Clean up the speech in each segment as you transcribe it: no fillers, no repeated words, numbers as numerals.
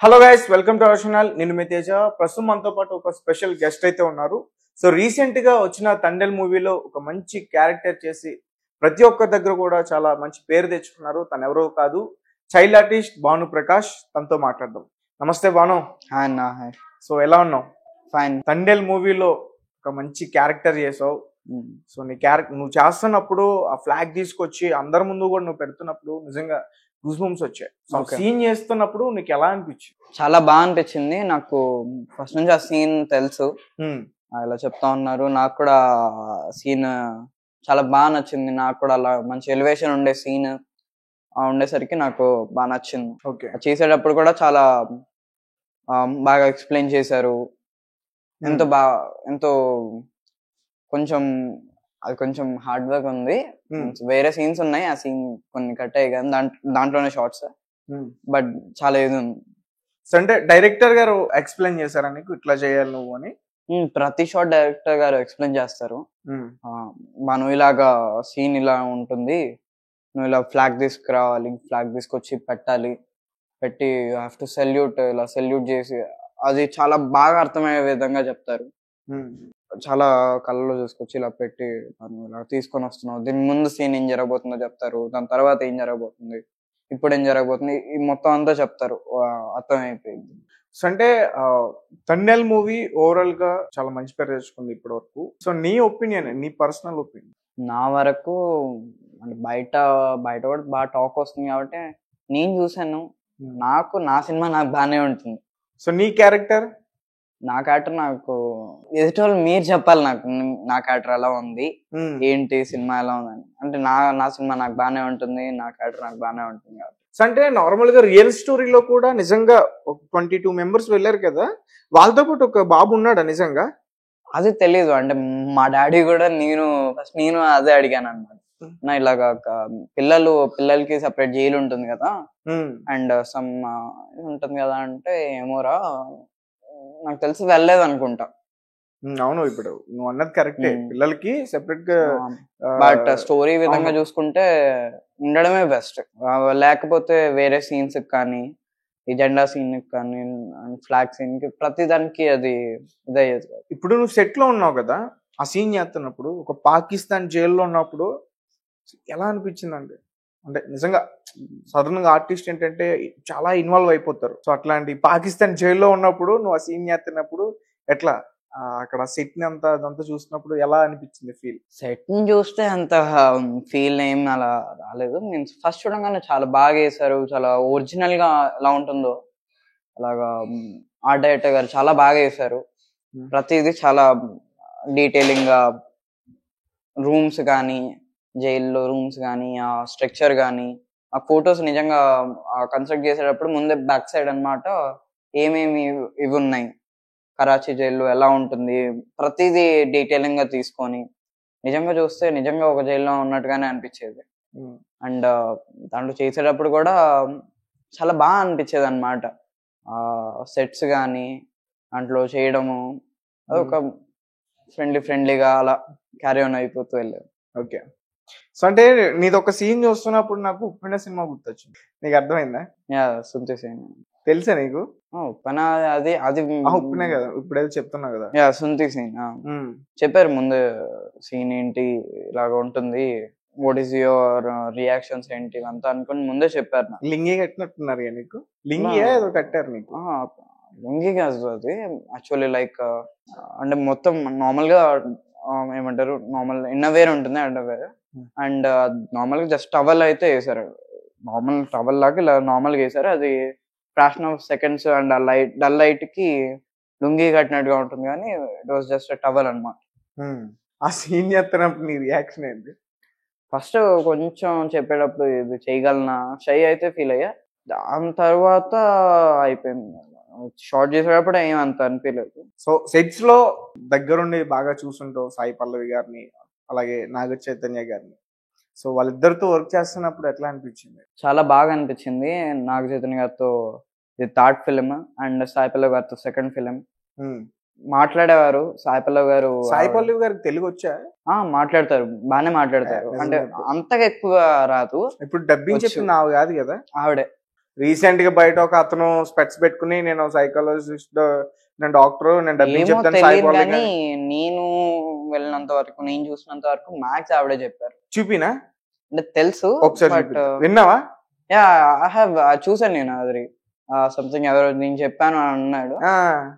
Hello guys, welcome to our channel. నేను మీ తేజ. ప్రస్తుతం మనతో పాటు ఒక స్పెషల్ గెస్ట్ అయితే ఉన్నారు. సో రీసెంట్ గా వచ్చిన తండేల్ మూవీలో ఒక మంచి క్యారెక్టర్ చేసి ప్రతి ఒక్కరి దగ్గర కూడా చాలా మంచి పేరు తెచ్చుకున్నారు. తను ఎవరో కాదు, చైల్డ్ ఆర్టిస్ట్ భాను ప్రకాష్. తనతో మాట్లాడదాం. నమస్తే భాను. హాయ్ అన్న. హాయ్. సో ఎలా ఉన్నావు? ఫైన్. తండేల్ మూవీలో ఒక మంచి క్యారెక్టర్ చేసావు. సో నీ క్యారెక్టర్ నువ్వు చేస్తున్నప్పుడు ఆ ఫ్లాగ్ తీసుకొచ్చి అందరి ముందు కూడా నువ్వు పెడుతున్నప్పుడు నిజంగా గూస్ బంప్స్ వచ్చాయి. సీన్ చేస్తున్నప్పుడు నీకు ఎలా అనిపించింది? చాలా బాగా అనిపించింది. నాకు ఫస్ట్ నుంచి ఆ సీన్ తెలుసు, ఇలా చెప్తా ఉన్నారు. నాకు కూడా సీన్ చాలా బాగా నచ్చింది. నాకు కూడా అలా మంచి ఎలివేషన్ ఉండే సీన్ ఉండేసరికి నాకు బాగా నచ్చింది. చేసేటప్పుడు కూడా చాలా బాగా ఎక్స్ప్లెయిన్ చేశారు. ఎంతో కొంచెం అది కొంచెం హార్డ్ వర్క్ ఉంది. వేరే సీన్స్ ఉన్నాయి, ఆ సీన్ కొన్ని కట్ అయ్యాయి కానీ దాంట్లోనే షార్ట్స్, బట్ చాలా ఇది ఉంది. అంటే డైరెక్టర్ గారు ఎక్స్ప్లెయిన్ చేశారా నీకు ఇట్లా చేయాలి నువ్వు అని? ప్రతి షాట్ డైరెక్టర్ గారు ఎక్స్ప్లెయిన్ చేస్తారు. మనం ఇలాగా సీన్ ఇలా ఉంటుంది, నువ్వు ఇలా ఫ్లాగ్ తీసుకురావాలి, ఫ్లాగ్ తీసుకొచ్చి పెట్టి హావ్ టు సెల్యూట్, ఇలా సెల్యూట్ చేసి అది చాలా బాగా అర్థమయ్యే విధంగా చెప్తారు. చాలా కళ్ళలో చూసుకొచ్చి ఇలా పెట్టి మనం ఇలా తీసుకొని వస్తున్నావు, దీని ముందు సీన్ ఏం జరగబోతుందో చెప్తారు, దాని తర్వాత ఏం జరగబోతుంది, ఇప్పుడు ఏం జరగబోతుంది, ఈ మొత్తం అంతా చెప్తారు. అర్థమైపోయింది. సో అంటే తండేల్ మూవీ ఓవరాల్ గా చాలా మంచి పేరు తెచ్చుకుంది ఇప్పటి వరకు. సో నీ ఒపీనియన్, నీ పర్సనల్ ఒపీనియన్? నా వరకు అంటే బయట కూడా బాగా టాక్ వస్తుంది కాబట్టి నేను చూసాను. నా సినిమా నాకు బాగానే ఉంటుంది. సో నీ క్యారెక్టర్? నా క్యారెక్టర్ నాకు ఎదుటి మీరు చెప్పాలి. నా క్యారెక్టర్ ఎలా ఉంది, ఏంటి సినిమా ఎలా ఉందని. అంటే నా సినిమా నాకు బాగానే ఉంటుంది, నా క్యారెక్టర్ నాకు బాగానే ఉంటుంది కాబట్టి. అంటే నార్మల్ గా రియల్ స్టోరీలో కూడా నిజంగా ఒక 22 మెంబర్స్ వెళ్ళారు కదా, వాళ్ళతో పాటు ఒక బాబు ఉన్నాడా నిజంగా? అది తెలీదు. అంటే మా డాడీ కూడా నేను అదే అడిగాను అన్నమాట. నా ఇలాగా పిల్లలకి సెపరేట్ జైలు ఉంటుంది కదా, అండ్ సమ్ ఉంటుంది కదా అంటే, ఏమోరా నాకు తెలిసి వెళ్ళలేదు అనుకుంటా. అవును, ఇప్పుడు నువ్వు అన్నది కరెక్టే, పిల్లలకి సెపరేట్ గా. బట్ స్టోరీ విధంగా చూసుకుంటే ఉండడమే బెస్ట్. లేకపోతే వేరే సీన్స్ కానీ, ఈ జెండా సీన్ కానీ, ఫ్లాగ్ సీన్ కి, ప్రతి దానికి అది ఇదయ్యేది. ఇప్పుడు నువ్వు సెట్ లో ఉన్నావు కదా, ఆ సీన్ చేస్తున్నప్పుడు ఒక పాకిస్తాన్ జైల్లో ఉన్నప్పుడు ఎలా అనిపించింది? అంటే నిజంగా సడన్ గా ఆర్టిస్ట్ ఏంటంటే చాలా ఇన్వాల్వ్ అయిపోతారు. సో అట్లాంటి పాకిస్తాన్ జైల్లో ఉన్నప్పుడు నువ్వు ఆ సీన్ చేస్తున్నప్పుడు ఎట్లా అక్కడ సెట్ ని అదంతా చూసినప్పుడు ఎలా అనిపించింది ఫీల్? సెట్ ని చూస్తే అంత ఫీల్ ఏం అలా రాలేదు. నేను ఫస్ట్ చూడగానే చాలా బాగా వేశారు, చాలా ఒరిజినల్ గా ఎలా ఉంటుందో అలాగా ఆర్ట్ డైరెక్టర్ గారు చాలా బాగా వేశారు. ప్రతిదీ చాలా డీటెయిలింగ్ గా, రూమ్స్ కానీ, జైల్లో రూమ్స్ కానీ, ఆ స్ట్రక్చర్ కానీ, ఆ ఫొటోస్ నిజంగా కన్స్ట్రక్ట్ చేసేటప్పుడు ముందే బ్యాక్ సైడ్ అన్నమాట ఏమేమి ఇవి ఉన్నాయి, కరాచీ జైల్లో ఎలా ఉంటుంది, ప్రతిదీ డీటెయిలింగ్ గా తీసుకొని నిజంగా చూస్తే నిజంగా ఒక జైల్లో ఉన్నట్టుగానే అనిపించేది. అండ్ దాంట్లో చేసేటప్పుడు కూడా చాలా బాగా అనిపించేది అన్నమాట. సెట్స్ కానీ దాంట్లో చేయడము అదొక ఫ్రెండ్లీగా అలా క్యారీ ఆన్ అయిపోతూ వెళ్ళేది. ఓకే. సో అంటే నీది ఒక సీన్ చూస్తున్నప్పుడు నాకు ఉప్పెన సినిమా గుర్తొచ్చింది. నీకు అర్థమైందా? సుంతి సీన్ తెలుసా నీకు? ఉప్పెన అది ఉప్పెనే కదా, ఇప్పుడేదో చెప్తున్నా కదా. సుంతి సీన్ చెప్పారు ముందు. సీన్ ఏంటి ఇలాగ ఉంటుంది, వాట్ ఈస్ యువర్ రియాక్షన్స్ ఏంటి అంతా అనుకుని ముందే చెప్పారు. లింగి కట్టినట్టున్నారు నీకు? లింగి ఏదో కట్టారు నీకు? లింగి కాదు అది, యాక్చువల్లీ లైక్ అంటే మొత్తం నార్మల్ గా ఏమంటారు, నార్మల్ ఇన్నవేర్ ఉంటుంది, అండర్వేర్. అండ్ నార్మల్ గా జస్ట్ టవల్ అయితే వేసారు, నార్మల్ టవల్ లాగా ఇలా నార్మల్ గా వేసారు. అది ఫ్రాక్షన్ ఆఫ్ సెకండ్స్ అండ్ ఆ డల్ లైట్ కి లుంగి కట్టినట్టుగా ఉంటుంది, కానీ ఇట్ వాస్ జస్ట్ టవల్ అన్నమాట. ఆ సీన్ చేస్తున్నప్పుడు నీ రియాక్షన్ ఏంటి? ఫస్ట్ కొంచెం చెప్పేటప్పుడు ఇది చేయగలనా, షై అయితే ఫీల్ అయ్యా. దాని తర్వాత అయిపోయింది. షార్ట్ చేసేటప్పుడు ఏం అంత అనిపించలేదు. సో సెట్స్ లో దగ్గరుండి బాగా చూసుంటావు సాయి పల్లవి గారిని, అలాగే నాగ చైతన్య గారిని. సో వాళ్ళిద్దరితో వర్క్ చేస్తున్నప్పుడు ఎట్లా అనిపించింది? చాలా బాగా అనిపించింది. నాగ చైతన్య గారితో ఇది third film and Sai Pallavi గారితో సెకండ్ ఫిలిం. మాట్లాడేవారు సాయి పల్లవి గారు. సాయి పల్లవి గారికి తెలుగు వచ్చా? మాట్లాడతారు, బాగానే మాట్లాడతారు. అంటే అంతగా ఎక్కువ రాదు. ఇప్పుడు డబ్బింగ్ చెప్పింది ఆవిడ కాదు కదా? ఆవిడే రీసెంట్ గా బయట ఒక అతను స్పెట్స్ పెట్టుకుని నేను సైకాలజిస్ట్, నేను డాక్టర్, నేను డబ్బింగ్ ఏమో చెప్తాను తెలియదు సాయిబాబా కానీ నేను వెళ్ళినంత వరకు, నేను చూసినంత వరకు మ్యాథ్స్ ఆవిడే చెప్పారు. చూపినా అంటే తెలుసు, ఒకసారి బట్ విన్నావా? యా ఐ హావ్ చూసాను నేను. అది సంథింగ్ ఎవరో నేను చెప్పాను అని అన్నాడు.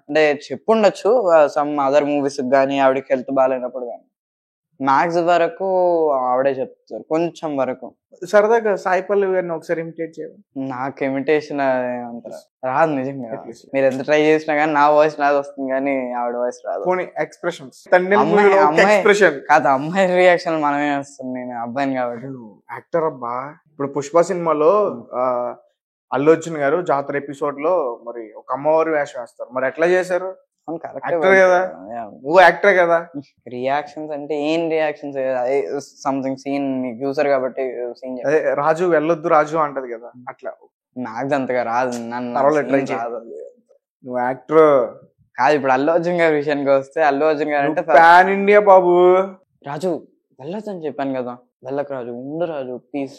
అంటే చెప్పుండొచ్చు సమ్ అదర్ మూవీస్ కానీ, ఆవిడకి హెల్త్ బాగాలేనప్పుడు కానీ. మ్యాథ్స్ వరకు ఆవిడే చెప్తారు కొంచెం వరకు. సరదాగా సాయి పల్లవి గారిని ఒకసారి ఇమిటేట్ చేయాలి. నాకు ఇమిటేషన్ అంత రాదు నిజంగా. మీరు ఎంత ట్రై చేసినా కానీ నా వాయిస్ నాది వస్తుంది కానీ ఆవిడ వాయిస్ రాదు. ఎక్స్ప్రెషన్స్ ఎక్స్ప్రెషన్ కాదు, అమ్మాయి రియాక్షన్ మనమే వస్తుంది. నేను అబ్బాయిని కాబట్టి. యాక్టర్ అబ్బా. ఇప్పుడు పుష్ప సినిమాలో అల్లు అర్జున్ గారు జాతర ఎపిసోడ్ లో మరి ఒక అమ్మవారి వేషం వేస్తారు. మరి ఎట్లా చేశారు? యాక్టర్ కదా, నువ్వు యాక్టర్ కదా. రియాక్షన్స్ అంటే ఏం రియాక్షన్స్, సంథింగ్ సీన్ మీకు చూసారు కాబట్టి సీన్. అదే రాజు వెళ్ళొద్దు రాజు అంటది కదా, అట్లా. మ్యాథ్స్ అంతగా రాదు, నన్ను రాదు. నువ్వు యాక్టర్ కాదు. ఇప్పుడు అల్లు అర్జున్ గారి విషయానికి వస్తే, అల్లు అర్జున్ గారు అంటే పాన్ ఇండియా బాబు. రాజు వెళ్ళొద్దని చెప్పాను కదా, వెళ్ళకు రాజు, ఉండు రాజు ప్లీజ్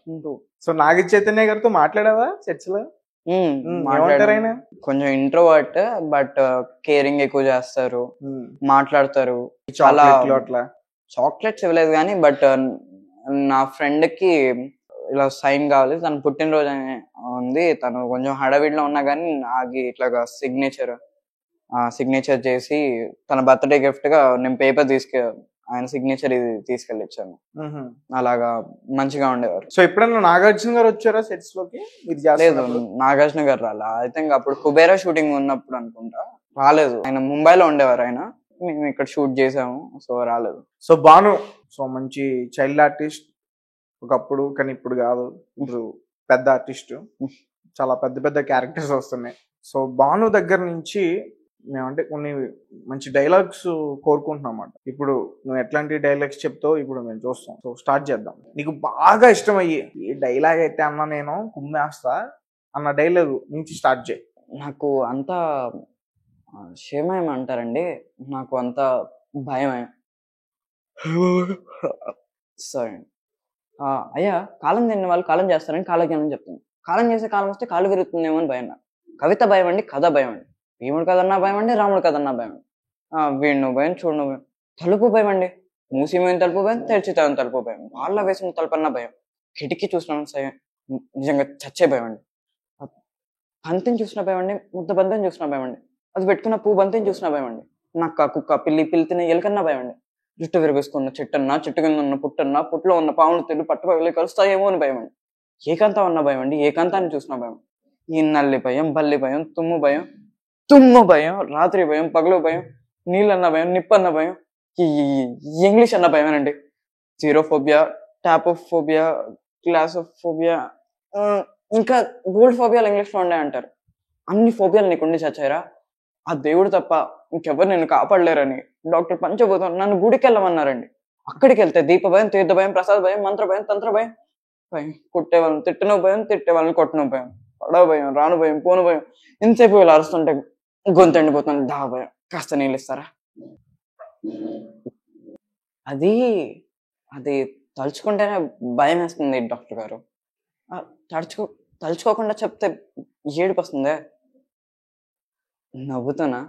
ఉండు. సో నాగ చైతన్య గారితో మాట్లాడావా సెట్స్ లో? కొంచెం ఇంట్రోవర్ట్ బట్ కేరింగ్ ఎక్కువ చేస్తారు, మాట్లాడతారు. చాలా చాక్లెట్స్ ఇవ్వలేదు కానీ, బట్ నా ఫ్రెండ్ కి ఇలా సైన్ కావాలి, తన పుట్టినరోజు ఉంది, తను కొంచెం హడావిడిలో ఉన్నా కానీ ఆగి ఇట్లాగా సిగ్నేచర్ చేసి తన బర్త్డే గిఫ్ట్ గా నేను పేపర్ ఆయన సిగ్నేచర్ ఇది తీసుకెళ్ళి ఇచ్చాను. అలాగా మంచిగా ఉండేవారు. సో ఎప్పుడన్నా నాగార్జున గారు వచ్చారా సెట్స్ లోకి? లేదు, నాగార్జున గారు రాలా. ఐ థింక్ అప్పుడు కుబేరా షూటింగ్ ఉన్నప్పుడు అనుకుంటా, రాలేదు. ఆయన ముంబైలో ఉండేవారు, ఆయన మేము ఇక్కడ షూట్ చేసాము, సో రాలేదు. సో భాను సో మంచి చైల్డ్ ఆర్టిస్ట్ ఒకప్పుడు, కానీ ఇప్పుడు కాదు, ఇప్పుడు పెద్ద ఆర్టిస్ట్, చాలా పెద్ద పెద్ద క్యారెక్టర్స్ వస్తున్నాయి. సో భాను దగ్గర నుంచి మేమంటే కొన్ని మంచి డైలాగ్స్ కోరుకుంటున్నాం అన్నమాట. ఇప్పుడు నువ్వు ఎట్లాంటి డైలాగ్స్ చెప్తావు ఇప్పుడు మేము చూస్తాం. సో స్టార్ట్ చేద్దాం. నీకు బాగా ఇష్టమయ్యి ఈ డైలాగ్ అయితే అన్న నేను కుమ్మేస్తా అన్న డైలాగ్ నుంచి స్టార్ట్ చేయి. నాకు అంత క్షేమం అంటారండి, నాకు అంత భయమే. సరే అయ్యా, కాలం తిన్న వాళ్ళు కాలం చేస్తారని కాలజ్ఞానం చెప్తుంది. కాలం చేసే కాలం వస్తే కాలు విరుగుతుందేమో అని భయం. కవిత భయం అండి, కథ భయం అండి, భీముడు కదన్నా భయం అండి, రాముడు కదన్నా భయం అండి, వీణు భయం చూడు భయం, తలుపు భయం అండి, మూసి మీద తలుపు భయం, తెరిచి తలుపు భయం, వాళ్ళ వేసిన తలుపన్నా భయం, కిటికీ చూసిన నిజంగా చచ్చే భయం అండి, బంతిని చూసిన భయం అండి, ముద్ద బంతిని చూసిన భయం అండి, అది పెట్టుకున్న పువ్వు బంతిని చూసిన భయం అండి, నక్క కుక్క పిల్లి తినే ఎలుకన్నా భయం అండి, జుట్టు విరగేసుకున్న చెట్టన్నా, చెట్టు కింద ఉన్న పుట్టన్నా, పుట్లో ఉన్న పాములు తిరిగి పట్టుపగలి కలుస్తాయేమో అని భయం అండి, ఏకాంతం అన్న భయం అండి, ఏకాంతాన్ని చూసిన భయం, ఈ నల్లి భయం, బల్లి భయం, తుమ్ము భయం, రాత్రి భయం, పగలు భయం, నీళ్ళన్న భయం, నిప్పన్న భయం, ఇంగ్లీష్ అన్న భయమేనండి, జీరోఫోబియా, టాపోఫోబియా, క్లాసోఫోబియా, ఇంకా గోల్డ్ ఫోబియాలు ఇంగ్లీష్లో ఉండే అంటారు. అన్ని ఫోబియాలు నీకుండి చచ్చారా, ఆ దేవుడు తప్ప ఇంకెవరు నేను కాపాడలేరని డాక్టర్ పంచభూతం నన్ను గుడికి వెళ్ళమన్నారండి. అక్కడికి వెళ్తే దీప భయం, తీర్థ భయం, ప్రసాద భయం, మంత్ర భయం, తంత్ర భయం, కుట్టే వాళ్ళని తిట్టిన భయం, తిట్టే వాళ్ళని కొట్టిన భయం, పడవ భయం, రాను భయం, పోను భయం, ఇంతసేపు వీళ్ళు అరుస్తుంటే గొంతు ఎండిపోతుంది, దా భయం, కాస్త నీళ్ళు ఇస్తారా. అది తలుచుకుంటేనే భయం వేస్తుంది డాక్టర్ గారు. తలుచుకోకుండా చెప్తే ఏడుపు వస్తుందే. నవ్వుతున్నా,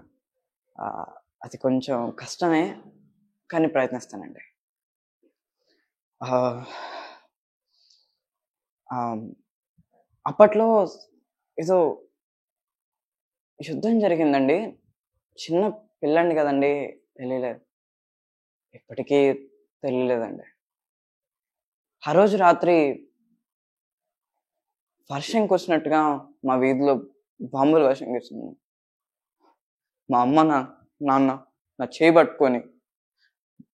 అది కొంచెం కష్టమే కానీ ప్రయత్నిస్తానండి. అప్పట్లో ఏదో యుద్ధం జరిగిందండి, చిన్న పిల్లండి కదండి, తెలియలేదు, ఇప్పటికీ తెలియలేదండి. ఆ రోజు రాత్రి వర్షం కురిసినట్టుగా మా వీధిలో బాంబులు వర్షం కురిసింది. మా అమ్మ నాన్న నా చేయి పట్టుకొని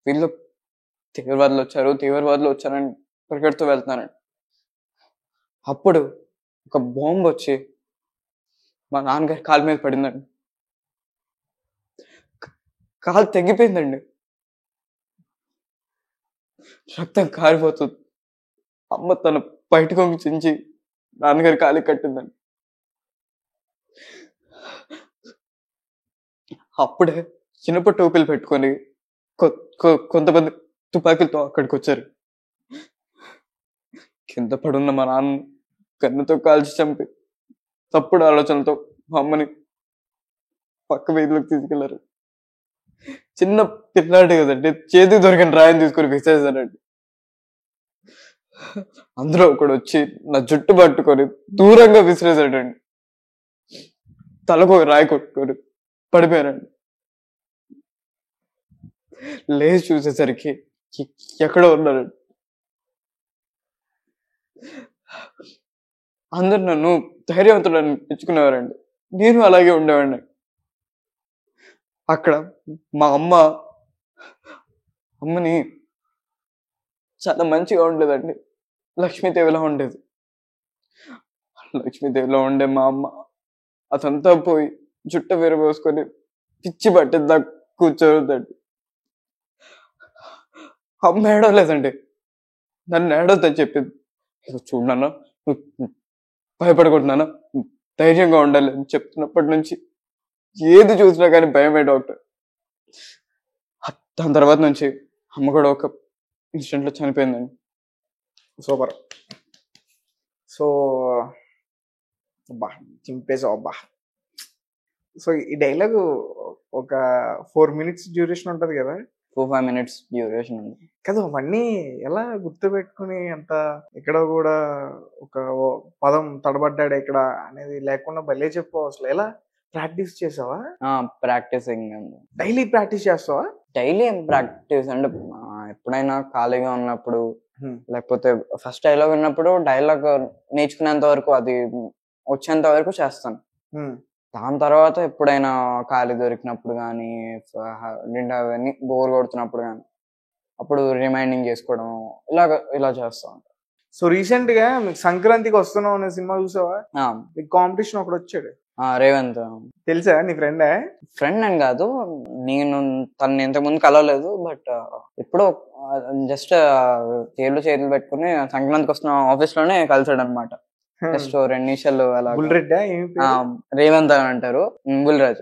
వీళ్ళు తీవ్రవాదులు వచ్చారని పరిగెడుతూ వెళ్తున్నారండి. అప్పుడు ఒక బాంబు వచ్చి మా నాన్నగారి కాలు మీద పడిందండి, కాలు తెగిపోయిందండి, రక్తం కారిపోతుంది. అమ్మ తన బయట కొంగు చించి నాన్నగారి కాలికి కట్టిందండి. అప్పుడే చిన్నప్ప టోపీలు పెట్టుకొని కొంతమంది తుపాకీలతో అక్కడికి వచ్చారు. కింద పడున్న మా నాన్న కన్నుతో కాల్చి చంపి తప్పుడు ఆలోచనలతో మా అమ్మని పక్క వీధిలోకి తీసుకెళ్లారు. చిన్న పిల్లాడు కదండి, చేతికి దొరికిన రాయిని తీసుకొని విసేసారండి. అందులో ఒకడు వచ్చి నా జుట్టు పట్టుకొని దూరంగా విసిరేసాడండి. తలకు ఒక రాయి కొట్టుకొని పడిపోయారండి. లేచి చూసేసరికి ఎక్కడో ఉన్నారండి. అందరు నన్ను ధైర్యవంతులను మెచ్చుకునేవారండి. నేను అలాగే ఉండేవాడిని. అక్కడ మా అమ్మని చాలా మంచిగా ఉండేదండి. లక్ష్మీదేవిలా ఉండేది. లక్ష్మీదేవిలో ఉండే మా అమ్మ అదంతా పోయి జుట్టు విరబోసుకొని పిచ్చి పట్టిద్దా కూర్చోదండి. అమ్మ ఏడవలేదండి, నన్ను ఏడవద్దని చెప్పింది. చూడన్నా, భయపడకుంటున్నానా, ధైర్యంగా ఉండాలి అని చెప్తున్నప్పటి నుంచి ఏది చూసినా కానీ భయమే డాక్టర్. దాని తర్వాత నుంచి అమ్మ కూడా ఒక ఇన్సిడెంట్ లో చనిపోయిందండి. సూపర్. సో అబ్బా చింపేసావు అబ్బా. సో ఈ డైలాగ్ ఒక 4 minutes డ్యూరేషన్ ఉంటది కదా, 4-5 minutes డ్యూరేషన్ ఉంది కదా. అవన్నీ ఎలా గుర్తుపెట్టుకుని అంత ఇక్కడ కూడా ఒక పదం తడబడ్డాడు ఇక్కడ అనేది లేకుండా భలే చెప్పావు. అసలు ఎలా ప్రాక్టీస్ చేసావా? ప్రాక్టీసింగ్ డైలీ ప్రాక్టీస్ చేస్తావా? డైలీ ప్రాక్టీస్ అంటే ఎప్పుడైనా ఖాళీగా ఉన్నప్పుడు, లేకపోతే ఫస్ట్ డైలాగ్ ఉన్నప్పుడు డైలాగ్ నేర్చుకునేంత వరకు, అది వచ్చేంత వరకు చేస్తాను. దాని తర్వాత ఎప్పుడైనా ఖాళీ దొరికినప్పుడు కానీ, అవన్నీ బోర్ కొడుతున్నప్పుడు కానీ, అప్పుడు రిమైండింగ్ చేసుకోవడం ఇలా చేస్తా ఉంటాను. సో రీసెంట్ గా మీకు సంక్రాంతికి వస్తున్నాం అనే సినిమా చూసావా? మీకు కాంపిటీషన్ ఒకటి వచ్చాడు, రేవంత్. తెలుసా? నీ ఫ్రెండ్ అని కాదు, నేను తను ఇంతకుముందు కలవలేదు, బట్ ఎప్పుడో జస్ట్ చేతులు పెట్టుకుని సంక్రాంతికి వస్తున్న ఆఫీస్ లోనే కలిసాడు అనమాట. జస్ట్ 2 నిమిషాలు అలా. రేవంత్ అని అంటారు, బుల్రాజ్.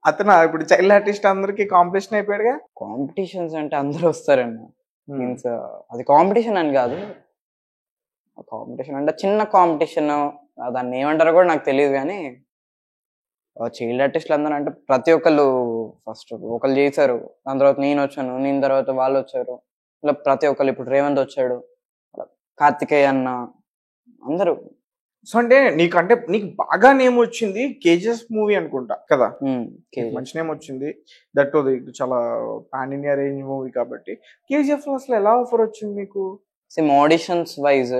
అతను ఇప్పుడు చైల్డ్ ఆర్టిస్ట్ అందరికి కాంపిటీషన్ అయిపోయాడుగా. కాంపిటీషన్స్ అంటే అందరూ వస్తారండి. మీన్స్ అది కాంపిటీషన్ అని కాదు, కాంపిటీషన్ అంటే చిన్న కాంపిటీషన్, దాన్ని ఏమంటారో కూడా నాకు తెలియదు. కానీ చైల్డ్ ఆర్టిస్టులు అందరూ అంటే ప్రతి ఒక్కళ్ళు ఫస్ట్ ఒకళ్ళు చేశారు, దాని తర్వాత నేను వచ్చాను, నేను తర్వాత వాళ్ళు వచ్చారు, ఇలా ప్రతి ఒక్కళ్ళు. ఇప్పుడు రేవంత్ వచ్చాడు, కార్తికేయ అన్న, అందరూ. సో అంటే నీకు బాగా నేమ్ వచ్చింది కేజీఎఫ్ మూవీ అనుకుంటా కదా. మంచి నేమ్ వచ్చింది, దట్ చాలా పాన్ ఇండియా రేంజ్ మూవీ కాబట్టి. కేజీఎఫ్ లో అసలు ఎలా ఆఫర్ వచ్చింది మీకు? ఆడిషన్స్ వైజ్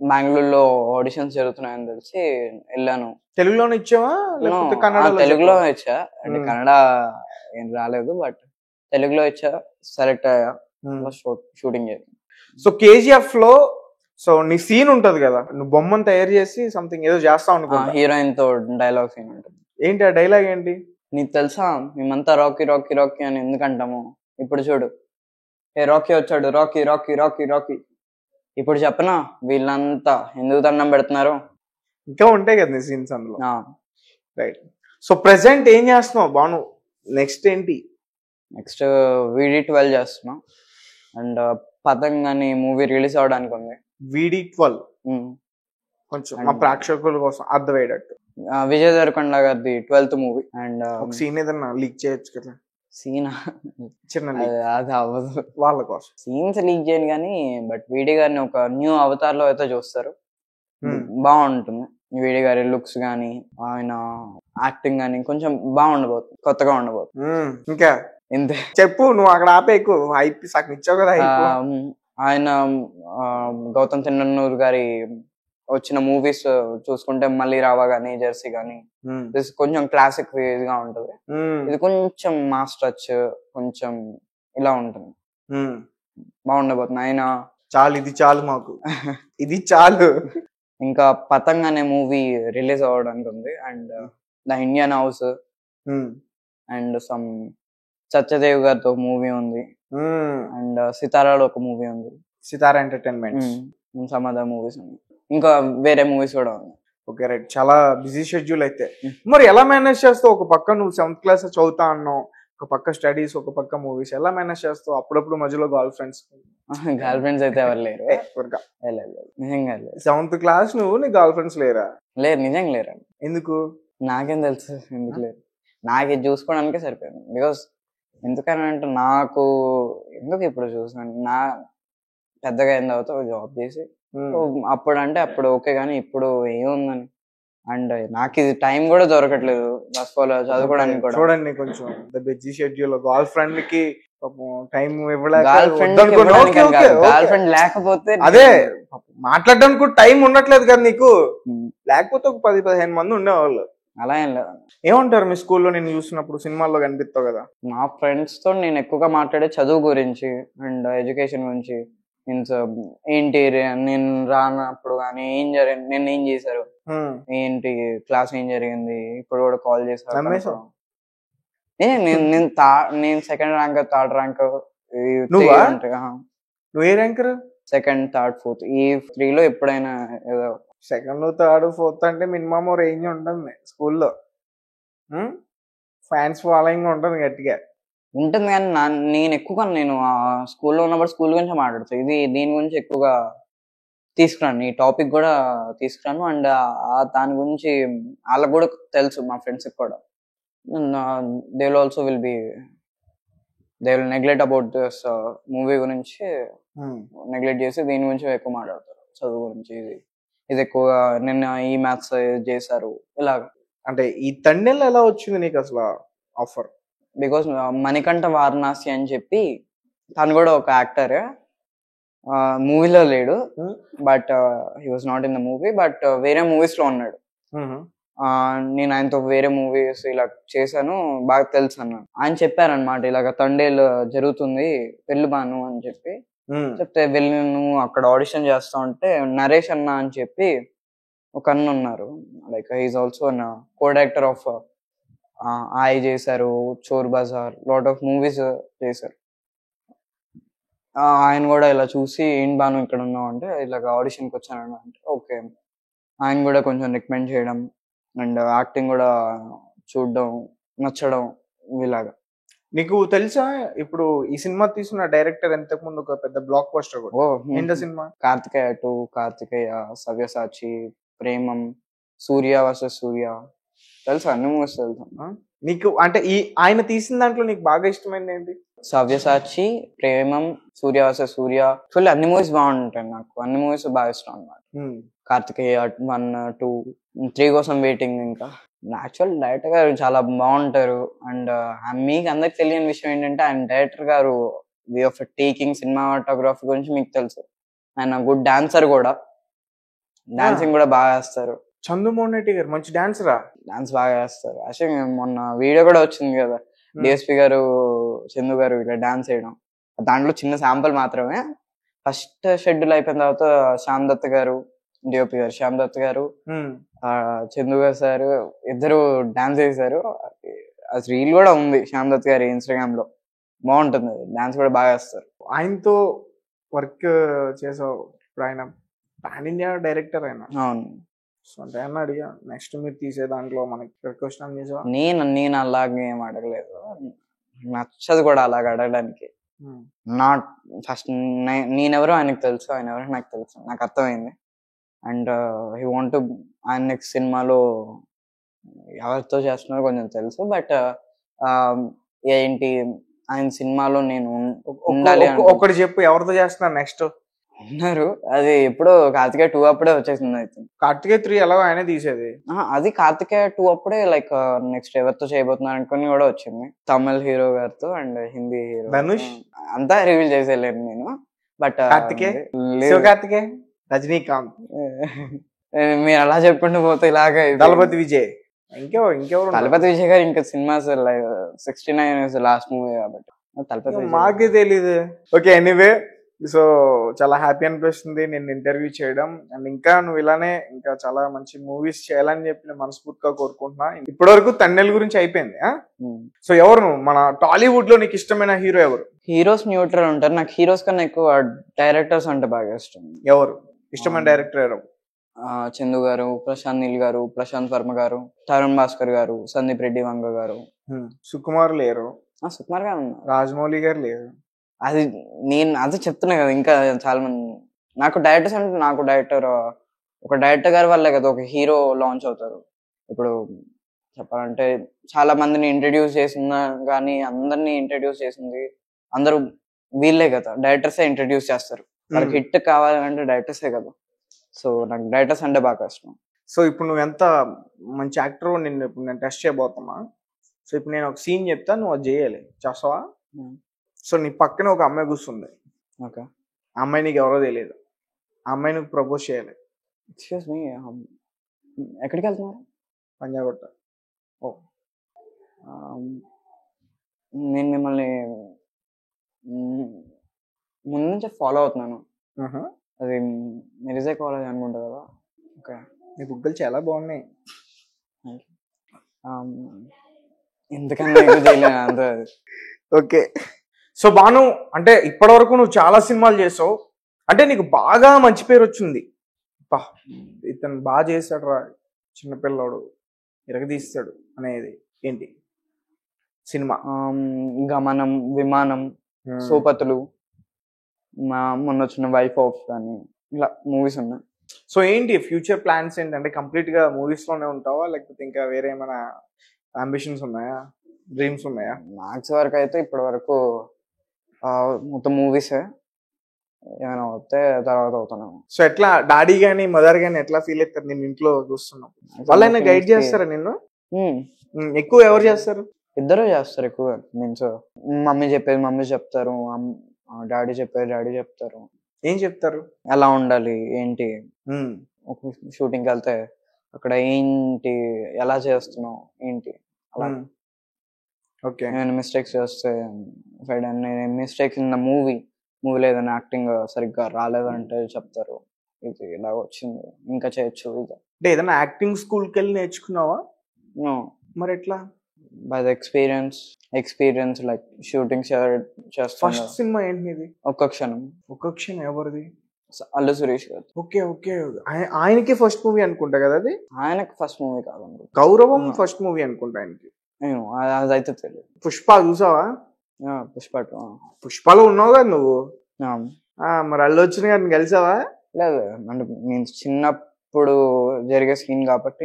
బెంగళూరులో ఆడిషన్స్ జరుగుతున్నాయని తెలిసి వెళ్ళాను. తెలుగులోనే ఇచ్చావా లేకపోతే కన్నడ? తెలుగులో ఇచ్చా, అంటే కన్నడ ఏం రాలేదు, బట్ తెలుగులో ఇచ్చా, సెలెక్ట్ అయ్యా, షూటింగ్ చేయాలి. సో కేజీఎఫ్ లో సో నీ సీన్ ఉంటది కదా, నువ్వు బొమ్మను తయారు చేసి సంథింగ్ ఏదో చేస్తావు అనుకో, హీరోయిన్ తో డైలాగ్ సీన్ ఉంటుంది. ఏంటి ఆ డైలాగ్ ఏంటి? నీకు తెలుసా మేమంతా రాకీ రాకీ రాకీ అని ఎందుకంటాము? ఇప్పుడు చూడు, ఏ రాకీ వచ్చాడు, రాకీ రాకీ రాకీ రాకీ. ఇప్పుడు చెప్పనా వీళ్ళంతా ఎందుకు దండం పెడుతున్నారు? ఇంకా ఉంటాయి కదా నీ సీన్స్ అందులో. రైట్. సో ప్రెసెంట్ ఏం చేస్తున్నావు బాను? నెక్స్ట్ ఏంటి? నెక్స్ట్ VD12 చేస్తున్నా, అండ్ పతంగ్ అని మూవీ రిలీజ్ అవడానికి ఉంది. VD12 కొంచెం మా ప్రేక్షకుల కోసం అర్థమయ్యేటట్టు. విజయ్ దేవరకొండ గారిది 12th మూవీ. అండ్ ఒక సీన్ ఏదన్నా లీక్ చేయొచ్చు కదా? సీన్ చిన్న అది అవ్వదు వాళ్ళ కోసం. సీన్స్ లీక్ చేయను కానీ, బట్ వీడి గారిని ఒక న్యూ అవతార్ లో అయితే చూస్తారు, బాగుంటుంది. వీడి గారి లుక్స్ గానీ, ఆయన యాక్టింగ్ గానీ కొంచెం బాగుండబోతుంది, కొత్తగా ఉండబోతుంది. ఇంకా ఇంతే చెప్పు, నువ్వు అక్కడ ఆపేకు, హైప్ సగం ఇచ్చావు కదా. ఆయన గౌతమ్ తిన్ననూరు గారి వచ్చిన మూవీస్ చూసుకుంటే మళ్ళీ రావా గానీ, జెర్సీ గానీ, కొంచెం క్లాసిక్ గా ఉంటది. ఇది కొంచెం మాస్ టచ్, కొంచెం ఇలా ఉంటుంది, బాగుండబోతుంది. ఆయన చాలు, ఇది చాలు మాకు, ఇది చాలు. ఇంకా పతంగ్ అనే మూవీ రిలీజ్ అవ్వడానికి ఉంది, and the Indian house, and some Satyadev గారితో మూవీ ఉంది, అండ్ సితారాలో ఒక మూవీ ఉంది, సితారా ఎంటర్టైన్మెంట్, సమ్ అదర్ మూవీస్ ఉంది, ఇంకా వేరే మూవీస్ కూడా ఉన్నాయి. Okay right. చాలా బిజీ షెడ్యూల్ అయితే. మరి ఎలా మేనేజ్ చేస్తావు? ఒక పక్క నువ్వు 7th క్లాస్ చదువుతా అన్నావు, ఒక పక్క స్టడీస్, ఒక పక్క మూవీస్, ఎలా మేనేజ్ చేస్తావు? అప్పుడప్పుడు మధ్యలో గర్ల్ ఫ్రెండ్స్ గర్ల్ ఫ్రెండ్స్ అయితే ఎవరు లేరు. నిజంగా లేరు. 7th క్లాస్ నువ్వు, నీ గర్ల్ ఫ్రెండ్స్ లేరా? లేరు, నిజంగా లేరండి. ఎందుకు? నాకేం తెలుసు ఎందుకు లేరు. నాకు ఇది చూసుకోవడానికే సరిపోయింది. బికాస్ ఎందుకని అంటే నాకు ఎందుకు ఇప్పుడు చూసాను నా పెద్దగా అయిన తర్వాత జాబ్ చేసి అప్పుడు అంటే అప్పుడు ఓకే, కానీ ఇప్పుడు ఏముందని. అండ్ నాకు ఇది టైం కూడా దొరకట్లేదు ఫస్ట్ ఆఫ్ ఆల్ చదువుకోవడానికి కూడా. చూడండి కొంచెం బిజీ షెడ్యూల్, గర్ల్ ఫ్రెండ్ కి టైం ఇవ్వలేక, గర్ల్ ఫ్రెండ్ లేకపోతే అదే మాట్లాడడానికి కూడా టైం ఉండట్లేదు కదా నీకు. లేకపోతే ఒక 10-15 మంది ఉండేవాళ్ళు. అలా ఏం లేదు. ఏమంటారు మీ స్కూల్లో నేను చూసినప్పుడు? సినిమాల్లో కనిపిస్తావు కదా. మా ఫ్రెండ్స్ తో నేను ఎక్కువగా మాట్లాడే చదువు గురించి అండ్ ఎడ్యుకేషన్ గురించి. మీన్స్ ఏంటి నేను రానప్పుడు కానీ ఏం జరిగింది, నేను ఏం చేశారు, ఏంటి క్లాస్ ఏం జరిగింది, ఇప్పుడు కూడా కాల్ చేశారు. నేను సెకండ్ ర్యాంక్, థర్డ్ ర్యాంక్. నువ్వు ఏ ర్యాంక్? Second, third, fourth. ఈ 3లో ఎప్పుడైనా ఏదో. సెకండ్, థర్డ్, ఫోర్త్ అంటే మినిమం రేంజ్ ఉంటుంది స్కూల్లో. ఫ్యాన్స్ ఫాలోయింగ్ ఉంటుంది గట్టిగా ఉంటుంది. కానీ నేను ఎక్కువగా నేను స్కూల్లో ఉన్నప్పుడు స్కూల్ గురించి మాట్లాడుతాను. దీని గురించి ఎక్కువగా తీసుకురాను, ఈ టాపిక్ కూడా తీసుకురాను. అండ్ దాని గురించి వాళ్ళకి కూడా తెలుసు, మా ఫ్రెండ్స్కి కూడా. They will neglect about this movie గురించి నెగ్లెక్ట్ చేసి దీని గురించి ఎక్కువ మాట్లాడతారు. చదువు గురించి ఇది ఎక్కువగా నిన్న ఈ మ్యాథ్స్ చేశారు ఇలాగ. అంటే ఈ తండేళ్ళు ఎలా వచ్చింది నీకు అసలు ఆఫర్? బికాస్ మణికంఠ వారణాసి అని చెప్పి తను కూడా ఒక యాక్టర్, మూవీలో లేడు, but he was not in the movie, but వేరే మూవీస్ లో ఉన్నాడు. నేను ఆయనతో వేరే మూవీస్ ఇలా చేశాను, బాగా తెలుసు అన్నాను. ఆయన చెప్పారనమాట, ఇలాగ తండేలు జరుగుతుంది పెళ్లి బాను అని చెప్పి చెప్తే వెళ్ళి నువ్వు అక్కడ ఆడిషన్ చేస్తా ఉంటే నరేష్ అన్న అని చెప్పి ఒక అన్న ఉన్నారు. Like he's also co director of ఆయి చేశారు, Chor Bazaar, lot of movies చేశారు. ఆయన కూడా ఇలా చూసి ఏంటి బాను ఇక్కడ ఉన్నావు అంటే ఇలాగ ఆడిషన్కి వచ్చాను అంటే ఓకే. ఆయన కూడా కొంచెం రికమెండ్ చేయడం అండ్ యాక్టింగ్ కూడా చూడడం నచ్చడం ఇలాగా. నీకు తెలుసా ఇప్పుడు ఈ సినిమా తీసిన డైరెక్టర్ ఇంతకు ముందు ఒక పెద్ద బ్లాక్ బస్టర్ కూడా ఏంటో సినిమా? కార్తికేయ 2, కార్తికేయ, సవ్యసాచి, ప్రేమం, సూర్య వర్సెస్ సూర్య. తెలుసా? అన్ని మూవీస్ తెలుసా నీకు? అంటే ఈ ఆయన తీసిన దాంట్లో నీకు బాగా ఇష్టమైంది ఏంటి? సవ్యసాచి, ప్రేమం, సూర్య వర్సెస్ సూర్య. ఫుల్ అన్ని మూవీస్ బాగుంటాయి నాకు, అన్ని మూవీస్ బాగా ఇష్టం అన్నమాట. కార్తికేయ 1, 2, 3 కోసం వెయిటింగ్. ఇంకా యాక్చువల్ డైరెక్టర్ గారు చాలా బాగుంటారు. అండ్ మీకు అందరికి తెలియని విషయం ఏంటంటే ఆయన డైరెక్టర్ గారు వే ఆఫ్ టేకింగ్ సినిమాటోగ్రఫీ గురించి మీకు తెలుసు. ఆయన గుడ్ డాన్సర్ కూడా, డాన్సింగ్ కూడా బాగా వేస్తారు. చందుమోహన్ రెడ్డి గారు మంచి డాన్సరా? డాన్స్ బాగా వేస్తారు. యాక్చువల్లీ మొన్న వీడియో కూడా వచ్చింది కదా, డిఎస్పి గారు, చందు గారు ఇలా డాన్స్ వేయడం. దాంట్లో చిన్న శాంపుల్ మాత్రమే. ఫస్ట్ షెడ్యూల్ అయిపోయిన తర్వాత శ్యామ్ దత్ గారు, డిఓపి గారు, శ్యామ్ దత్ గారు, చందు గారు సార్ ఇద్దరు డాన్స్ చేశారు. అది రీల్ కూడా ఉంది శ్యామ్ దత్ గారి ఇన్స్టాగ్రామ్ లో, బాగుంటుంది. డాన్స్ కూడా బాగా వేస్తారు. ఆయనతో వర్క్ చేసావు ఇప్పుడు? ఆయన పాన్ ఇండియా డైరెక్టర్ ఆయన. అవును. అంటే అన్న అడిగా నెక్స్ట్ మీరు తీసే దాంట్లో మనకి రిక్వెస్ట్ చేసావా? నేను అలాగే ఏం అడగలేదు, నచ్చదు కూడా అలాగ అడగడానికి. నాట్ ఫస్ట్ నేనెవరో ఆయనకు తెలుసు, ఆయన ఎవరో నాకు తెలుసు, నాకు అర్థమైంది. అండ్ హీ వాంట్ ఆయన నెక్స్ట్ సినిమాలో ఎవరితో చేస్తున్నారో కొంచెం తెలుసు. బట్ ఏంటి ఆయన సినిమాలో నేను ఉండాలి. ఒకటి చెప్పు, ఎవరితో చేస్తున్నారు నెక్స్ట్? ఉన్నారు, అది ఎప్పుడో కార్తికేయ 2 అప్పుడే వచ్చేసింది. అయితే కార్తికేయ 3 ఎలాగో ఆయనే తీసేది. అది కార్తికేయ 2 అప్పుడే లైక్ నెక్స్ట్ ఎవరితో చేయబోతున్నారు అనుకుని కూడా వచ్చింది. తమిళ హీరో గారితో అండ్ హిందీ హీరో ధనుష్. అంతా రివీల్ చేసేయలేదు నేను. బట్ కార్తికేయ, రజనీకాంత్, మీరు అలా చెప్పుకుంటూ పోతే ఇలాగే దళపతి విజయ్, ఇంకెవరు? దళపతి విజయ్ గారు ఇంకా సినిమాస్ 69 లాస్ట్ మూవీ కాబట్టి దళపతి మాకే తెలీదు. ఓకే, ఎనీవే, సో చాలా హ్యాపీ అనిపిస్తుంది నేను ఇంటర్వ్యూ చేయడం. అండ్ ఇంకా నువ్వు ఇలానే ఇంకా చాలా మంచి మూవీస్ చేయాలని చెప్పి నేను మనస్ఫూర్తిగా కోరుకుంటున్నా. ఇప్పటి వరకు తండేల్ గురించి అయిపోయింది. సో ఎవరు మన టాలీవుడ్ లో నీకు ఇష్టమైన హీరో ఎవరు? హీరోస్ న్యూట్రల్ ఉంటారు. నాకు హీరోస్ కన్నా ఎక్కువ డైరెక్టర్స్ అంటే బాగా ఇష్టం. ఎవరు ఇష్టమైన డైరెక్టర్? ఎవరు? చందు గారు, ప్రశాంత్ నీల్ గారు, ప్రశాంత్ వర్మ గారు, తరుణ్ భాస్కర్ గారు, సందీప్ రెడ్డి వంగ గారు. సుకుమార్ లేరు. సుకుమార్ గారు ఉన్నారు. రాజమౌళి గారు లేదు. అది నేను అదే చెప్తున్నా కదా, ఇంకా చాలా మంది. నాకు డైరెక్టర్స్ అంటే నాకు డైరెక్టర్ ఒక డైరెక్టర్ గారి వల్లే కదా ఒక హీరో లాంచ్ అవుతారు. ఇప్పుడు చెప్పాలంటే చాలా మందిని ఇంట్రడ్యూస్ చేసిన కానీ అందరినీ ఇంట్రడ్యూస్ చేసింది అందరూ వీళ్ళే కదా, డైరెక్టర్సే ఇంట్రడ్యూస్ చేస్తారు. వాళ్ళకి హిట్ కావాలంటే డైరెక్టర్సే కదా. సో నాకు డైరెక్టర్స్ అంటే బాగా కష్టం. సో ఇప్పుడు నువ్వు ఎంత మంచి యాక్టర్ నిన్ను ఇప్పుడు నేను టెస్ట్ చేయబోతున్నా. సో ఇప్పుడు నేను ఒక సీన్ చెప్తా, నువ్వు అది చేయాలి. చేస్తావా? సో నీ పక్కన ఒక అమ్మాయి కూర్చుంది. ఓకే. ఆ అమ్మాయి నీకు ఎవరో తెలియదు. ఆ అమ్మాయి నువ్వు ప్రపోజ్ చేయాలి. ఎక్స్క్యూజ్ మీ, ఎక్కడికి వెళ్తున్నారు? పంజాగుట్ట. నేను మిమ్మల్ని ముందు నుంచి ఫాలో అవుతున్నాను. అది మెరిజే కాలేజ్ అనుకుంటా కదా. ఓకే. నీ బుగ్గలు చాలా బాగున్నాయి. ఎందుకన్నా ఎక్కువ చేయలేను అంత. ఓకే. సో బాను, అంటే ఇప్పటి వరకు నువ్వు చాలా సినిమాలు చేసావు, అంటే నీకు బాగా మంచి పేరు వచ్చింది. ఇతను బాగా చేశాడు రా, చిన్నపిల్లాడు ఇరగదీస్తాడు అనేది ఏంటి సినిమా? గమనం, విమానం, సోపతులు, మొన్న వచ్చిన వైఫ్ ఆఫ్ కానీ ఇలా మూవీస్ ఉన్నాయి. సో ఏంటి ఫ్యూచర్ ప్లాన్స్ ఏంటి? అంటే కంప్లీట్ గా మూవీస్ లోనే ఉంటావా, లేకపోతే ఇంకా వేరే ఏమైనా అంబిషన్స్ ఉన్నాయా, డ్రీమ్స్ ఉన్నాయా? మ్యాథ్స్ వరకు అయితే ఇప్పటి వరకు మొత్తం మూవీసే. ఏమైనా వస్తే తర్వాత అవుతున్నాను. సో ఎట్లా డాడీ గానీ మదర్ గానీ ఎట్లా ఫీల్ అవుతారు నేను ఇంట్లో చూస్తున్నాం? వాళ్ళైనా గైడ్ చేస్తారా నిన్ను? ఎక్కువ ఎవరు చేస్తారు? ఇద్దరు చేస్తారు ఎక్కువ. మీన్స్ మమ్మీ చెప్పేది మమ్మీ చెప్తారు, డాడీ చెప్పేది డాడీ చెప్తారు. ఏం చెప్తారు? ఎలా ఉండాలి ఏంటి, ఒక షూటింగ్కి వెళ్తే అక్కడ ఏంటి, ఎలా చేస్తున్నావు ఏంటి, అలా. ఓకే. నేను మిస్టేక్స్ చేస్తే మిస్టేక్స్ ఇన్ ద మూవీలో ఏదైనా యాక్టింగ్ సరిగ్గా రాలేదంటే చెప్తారు, ఇది ఇలా వచ్చింది ఇంకా చేయొచ్చు ఇది. అంటే ఏదైనా యాక్టింగ్ స్కూల్కి వెళ్ళి నేర్చుకున్నావా? మరి ఎట్లా? By the experience like shootings చేస్తాను. ఫస్ట్ సినిమా ఏంటి ఇది? ఒక్క క్షణం. ఒక్క క్షణం ఎవరిది? అల్లు సురేష్ గారు. Okay okay. ఆయనకి ఫస్ట్ మూవీ అనుకుంటా కదా అది? ఆయనకి ఫస్ట్ మూవీ కాదండి, గౌరవం ఫస్ట్ మూవీ అనుకుంటా ఆయనకి. అదైతే తెలియదు. పుష్ప చూసావా? పుష్పలో ఉన్నావు కదా నువ్వు. మరి అల్లు అర్జున్ గారిని కలిసావా? లేదు, అంటే నేను చిన్నప్పుడు జరిగే సీన్ కాబట్టి